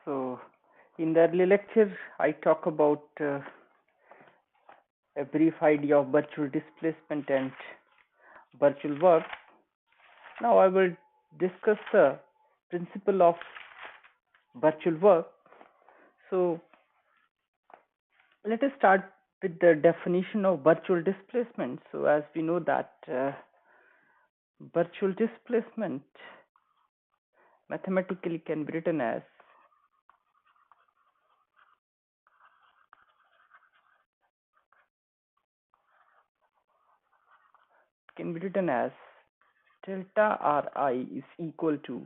So, in the early lecture, I talk about a brief idea of virtual displacement and virtual work. Now, I will discuss the principle of virtual work. So, let us start with the definition of virtual displacement. So, as we know that virtual displacement mathematically can be written as delta Ri is equal to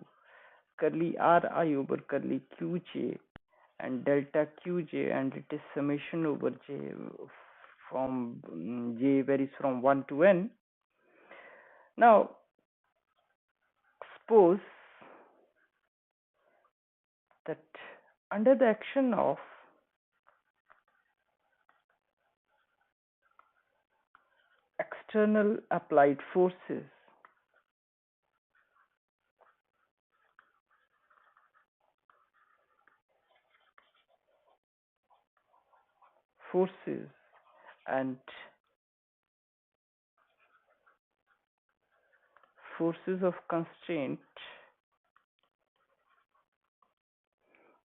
curly Ri over curly Qj and delta Qj, and it is summation over J from J varies from 1 to n. Now, suppose that under the action of external applied forces, and forces of constraint,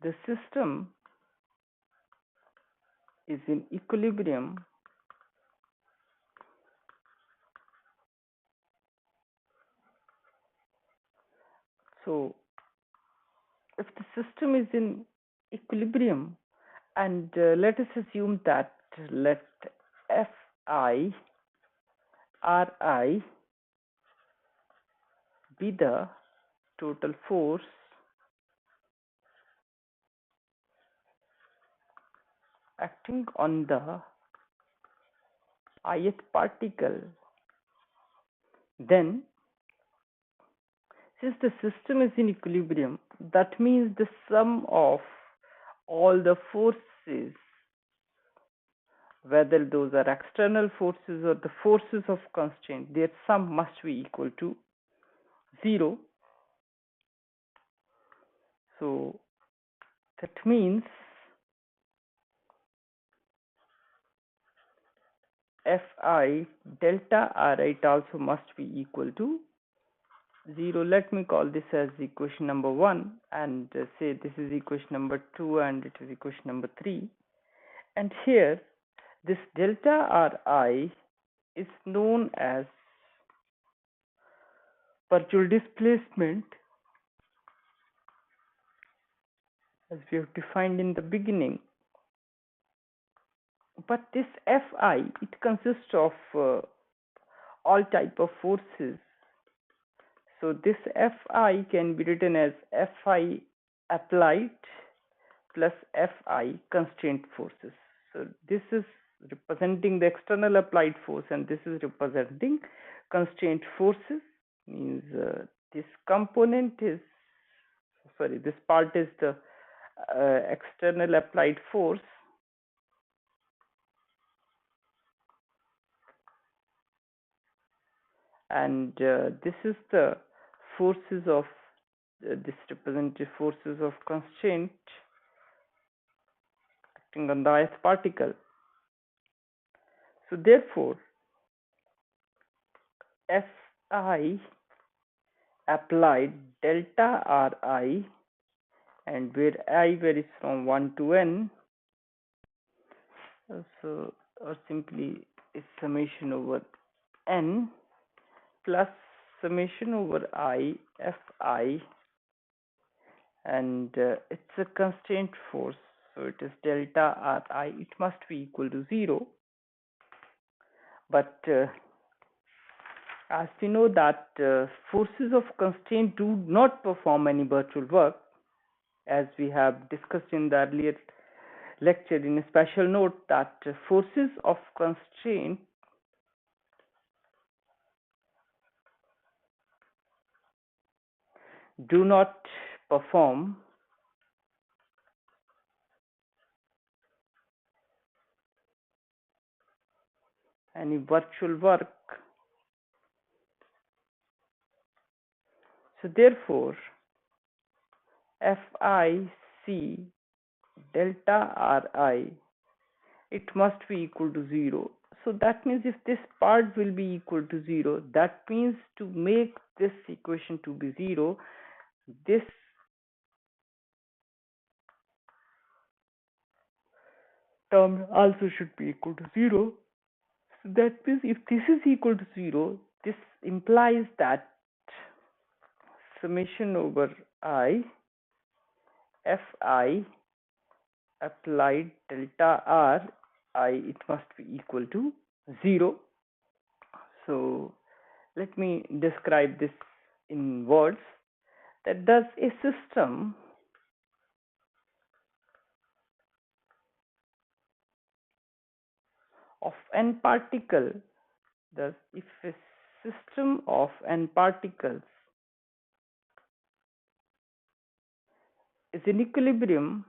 the system is in equilibrium. So, if the system is in equilibrium, and let us assume that let Fi Ri be the total force acting on the ith particle, then since the system is in equilibrium, that means the sum of all the forces, whether those are external forces or the forces of constraint, their sum must be equal to 0. So that means Fi delta Ri also must be equal to 0. Let me call this as equation number 1, and say this is equation number 2 and it is equation number 3. And here this delta Ri is known as virtual displacement, as we have defined in the beginning. But this Fi, it consists of all type of forces. So this Fi can be written as Fi applied plus Fi constraint forces. So this is representing the external applied force, and this is representing constraint forces. Means this component is this part is the external applied force, and this is the forces of this represented forces of constraint acting on the ith particle. So therefore Fi applied delta Ri, and where I varies from 1 to n, so or simply is summation over n plus summation over I Fi, and it's a constraint force, so it is delta Ri, it must be equal to 0. But as we know that forces of constraint do not perform any virtual work, as we have discussed in the earlier lecture in a special note, that forces of constraint do not perform any virtual work. So therefore Fi C delta Ri, it must be equal to 0. So that means if this part will be equal to 0, that means to make this equation to be 0, this term also should be equal to 0. So that means if this is equal to 0, this implies that summation over I fi applied delta r I, it must be equal to 0. So let me describe this in words. That thus a system of n particle, thus if a system of n particles is in equilibrium,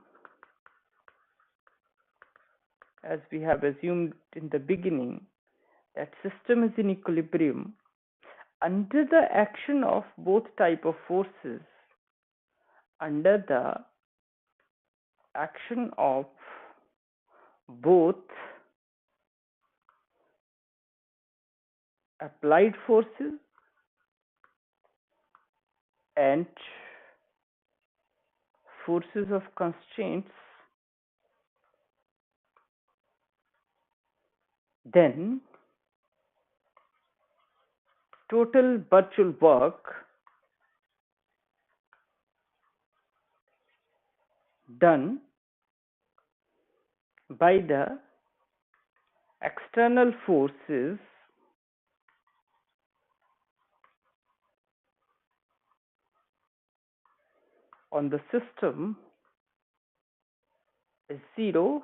as we have assumed in the beginning, that system is in equilibrium under the action of both type of forces, under the action of both applied forces and forces of constraints, then total virtual work done by the external forces on the system is 0,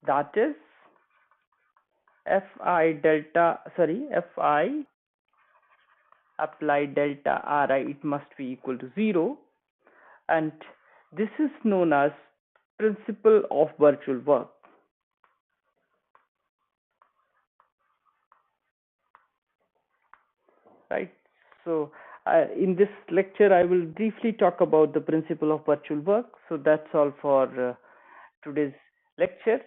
that is fi applied delta Ri, it must be equal to 0, and this is known as principle of virtual work, right? So in this lecture I will briefly talk about the principle of virtual work. So that's all for today's lecture.